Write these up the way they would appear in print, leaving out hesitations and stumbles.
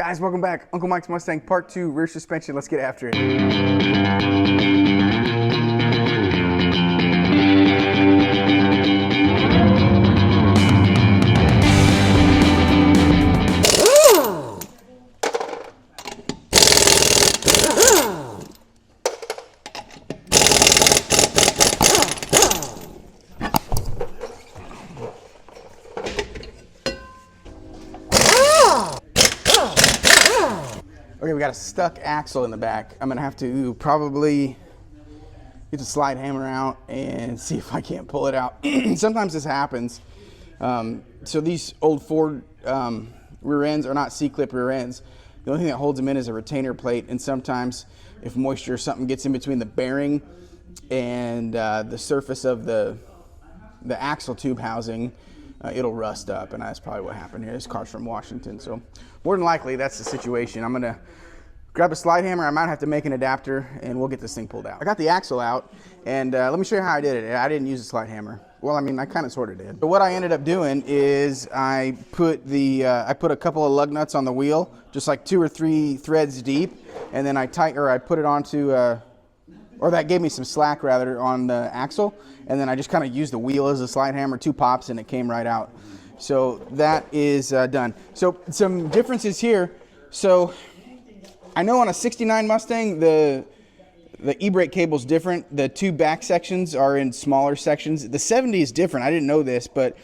Guys, welcome back. Uncle Mike's Mustang Part 2, rear suspension. Let's get after it. Okay, we got a stuck axle in the back. I'm gonna have to probably get the slide hammer out and see if I can't pull it out. Sometimes this happens. So these old Ford rear ends are not C-clip rear ends. The only thing that holds them in is a retainer plate, and sometimes if moisture or something gets in between the bearing and the surface of the axle tube housing, it'll rust up, and that's probably what happened here. This car's from Washington, so more than likely that's the situation. I'm gonna grab a slide hammer. I might have to make an adapter, and we'll get this thing pulled out. I got the axle out, and let me show you how I did it. I didn't use a slide hammer. Well, I mean, I kind of sort of did. But what I ended up doing is I put a couple of lug nuts on the wheel, just like 2 or 3 threads deep, and then I put it onto or that gave me some slack rather on the axle, and then I just kind of used the wheel as a slide hammer, 2 pops, and it came right out. So that is done. So some differences here. So I know on a 69 Mustang, the e-brake cable is different. The 2 back sections are in smaller sections. The 70 is different. I didn't know this, but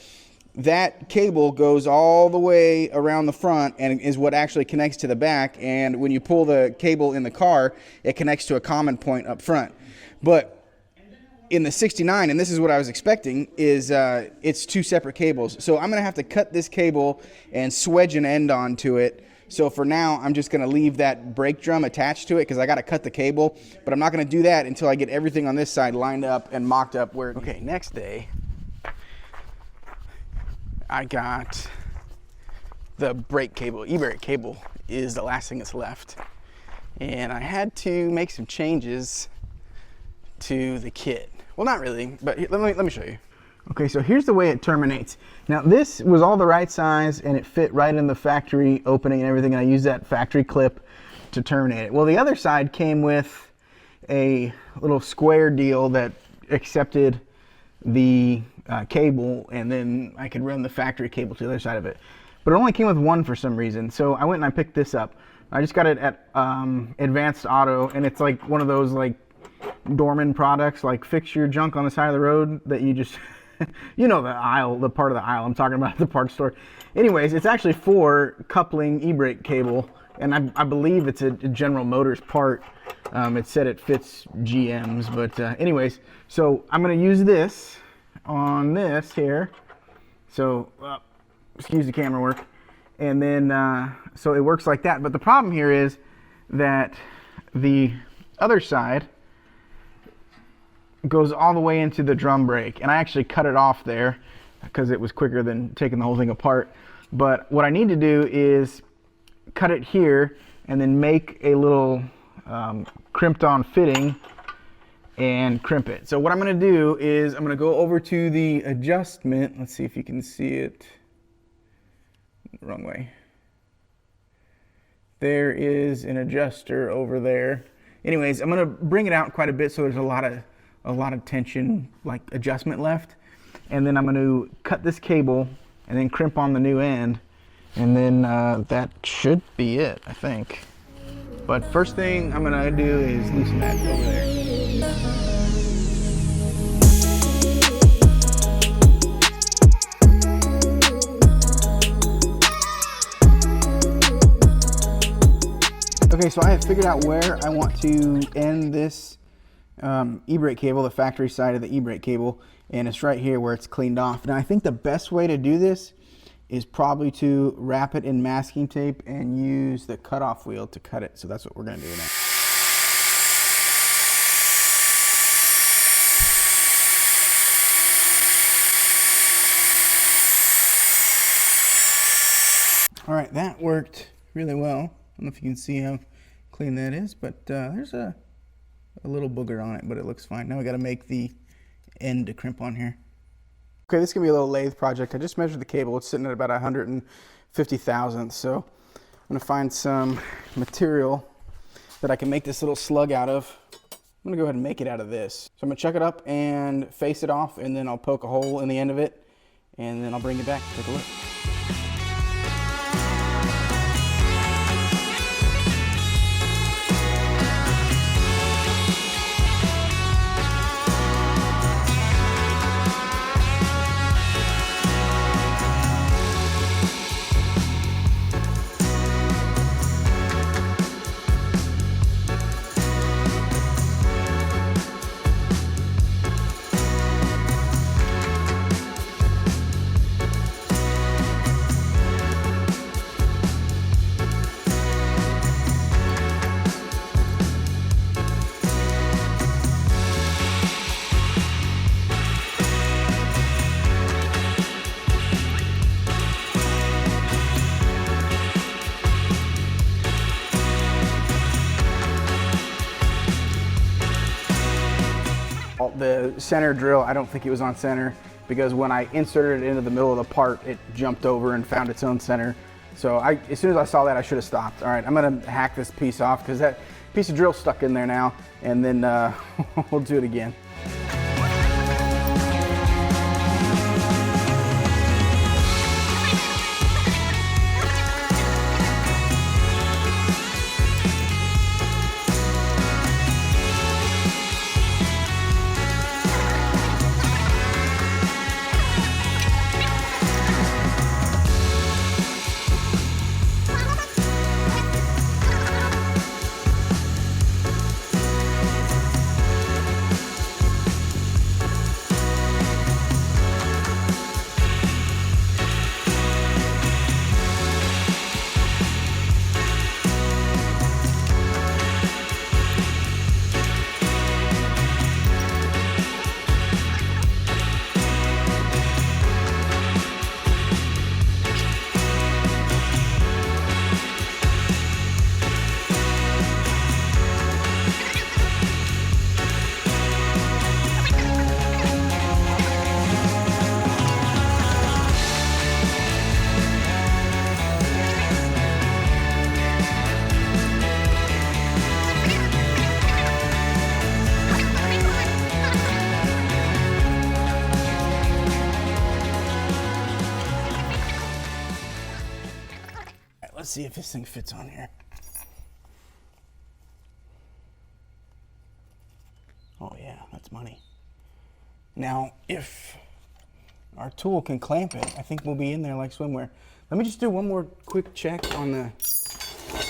that cable goes all the way around the front and is what actually connects to the back. And when you pull the cable in the car, it connects to a common point up front. But in the 69, and this is what I was expecting, is it's 2 separate cables. So I'm gonna have to cut this cable and swedge an end onto it. So for now, I'm just gonna leave that brake drum attached to it because I gotta cut the cable, but I'm not gonna do that until I get everything on this side lined up and mocked up where. Okay, next day, I got the brake cable. E-brake cable is the last thing that's left. And I had to make some changes to the kit. Well, not really, but let me show you. Okay, so here's the way it terminates. Now this was all the right size and it fit right in the factory opening and everything, and I used that factory clip to terminate it. Well, the other side came with a little square deal that accepted the cable, and then I could run the factory cable to the other side of it. But it only came with one for some reason, so I went and I picked this up. I just got it at Advanced Auto, and it's like one of those like Dorman products, like fix your junk on the side of the road that you just you know, the part of the aisle I'm talking about at the parts store. Anyways, it's actually for coupling e-brake cable, and I believe it's a General Motors part. It said it fits GM's, but anyways, so I'm gonna use this on this here. So excuse the camera work, and then so it works like that. But the problem here is that the other side goes all the way into the drum brake, and I actually cut it off there because it was quicker than taking the whole thing apart. But what I need to do is cut it here and then make a little crimped on fitting and crimp it. So what I'm going to do is I'm going to go over to the adjustment. Let's see if you can see it. Wrong way. There is an adjuster over there. Anyways, I'm going to bring it out quite a bit so there's a lot of tension, like adjustment left. And then I'm going to cut this cable and then crimp on the new end, and then that should be it, I think. But first thing I'm going to do is loosen that over there. Okay, so I have figured out where I want to end this e-brake cable, the factory side of the e-brake cable, and it's right here where it's cleaned off. Now I think the best way to do this is probably to wrap it in masking tape and use the cutoff wheel to cut it. So that's what we're going to do now. All right, that worked really well. I don't know if you can see how clean that is, but there's a little booger on it, but it looks fine. Now we got to make the end to crimp on here. Okay, this is gonna be a little lathe project. I just measured the cable. It's sitting at about 150 thousandths, so gonna find some material that I can make this little slug out of. I'm gonna go ahead and make it out of this. So I'm gonna chuck it up and face it off, and then I'll poke a hole in the end of it, and then I'll bring it back and take a look. The center drill, I don't think it was on center, because when I inserted it into the middle of the part, it jumped over and found its own center. So as soon as I saw that, I should have stopped. All right, I'm gonna hack this piece off because that piece of drill stuck in there now, and then we'll do it again. Let's see if this thing fits on here. Oh yeah, that's money. Now, if our tool can clamp it, I think we'll be in there like swimwear. Let me just do one more quick check on the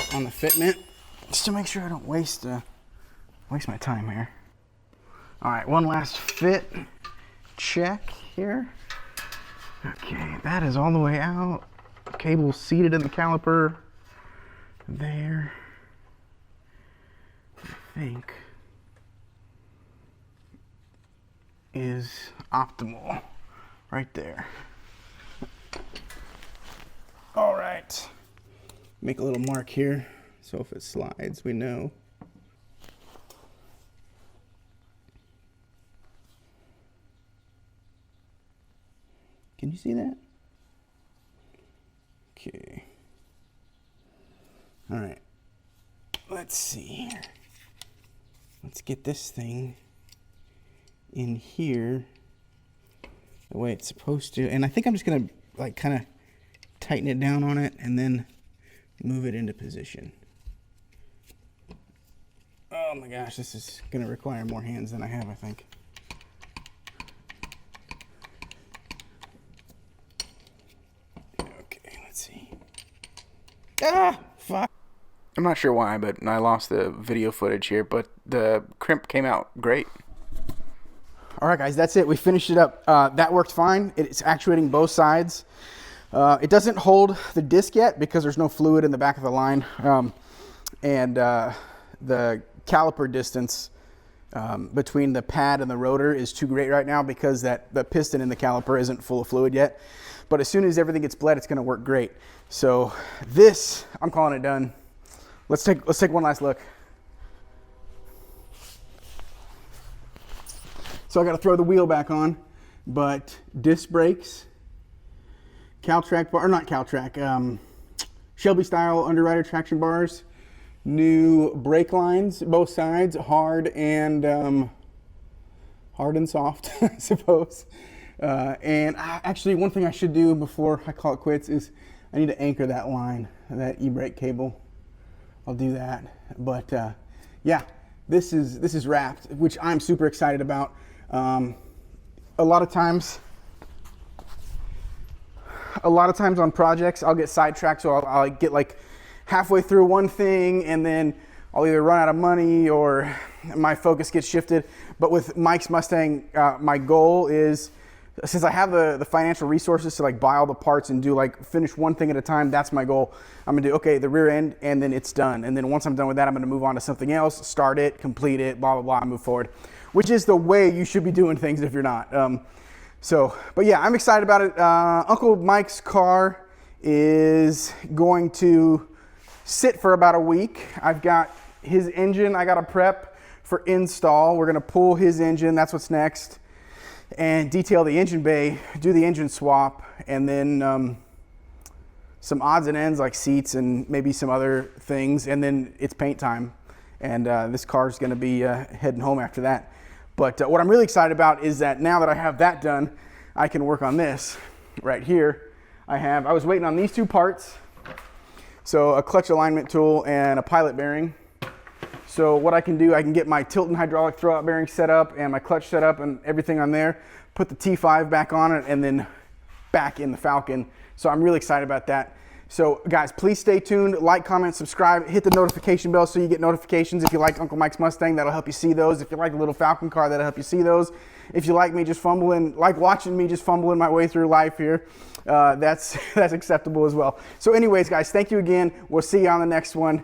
fitment, just to make sure I don't waste my time here. All right, one last fit check here. Okay, that is all the way out. Cable seated in the caliper there. I think is optimal right there. All right, make a little mark here so if it slides we know. Can you see that? Okay. All right. Let's see here. Let's get this thing in here the way it's supposed to. And I think I'm just gonna like kind of tighten it down on it and then move it into position. Oh my gosh, this is gonna require more hands than I have, I think. Ah, fuck. I'm not sure why, but I lost the video footage here, but the crimp came out great. All right, guys, that's it. We finished it up. That worked fine. It's actuating both sides. It doesn't hold the disc yet because there's no fluid in the back of the line. And the caliper distance between the pad and the rotor is too great right now because the piston in the caliper isn't full of fluid yet. But as soon as everything gets bled, it's gonna work great. So this, I'm calling it done. Let's take one last look. So I gotta throw the wheel back on, but disc brakes, Caltrack bar, or not Caltrack, Shelby style underrider traction bars, new brake lines, both sides, hard and soft, I suppose. And actually, one thing I should do before I call it quits is I need to anchor that line, that e-brake cable. I'll do that. But yeah, this is wrapped, which I'm super excited about. A lot of times on projects, I'll get sidetracked, so I'll get like halfway through one thing, and then I'll either run out of money or my focus gets shifted. But with Mike's Mustang, my goal is, since I have the financial resources to like buy all the parts and do like finish one thing at a time, that's my goal. I'm gonna do, okay, the rear end, and then it's done. And then once I'm done with that, I'm gonna move on to something else, start it, complete it, blah, blah, blah, move forward, which is the way you should be doing things if you're not. But yeah, I'm excited about it. Uncle Mike's car is going to sit for about a week. I've got his engine, I gotta prep for install. We're gonna pull his engine, that's what's next, and detail the engine bay, do the engine swap, and then some odds and ends like seats and maybe some other things, and then it's paint time. And this car is gonna be heading home after that. But what I'm really excited about is that now that I have that done, I can work on this right here. I was waiting on these two parts. So a clutch alignment tool and a pilot bearing. So what I can do, I can get my Tilton hydraulic throwout bearing set up and my clutch set up and everything on there, put the T5 back on it, and then back in the Falcon. So I'm really excited about that. So guys, please stay tuned, like, comment, subscribe, hit the notification bell so you get notifications. If you like Uncle Mike's Mustang, that'll help you see those. If you like the little Falcon car, that'll help you see those. If you like me just fumbling, like watching me just fumbling my way through life here, that's acceptable as well. So anyways, guys, thank you again. We'll see you on the next one.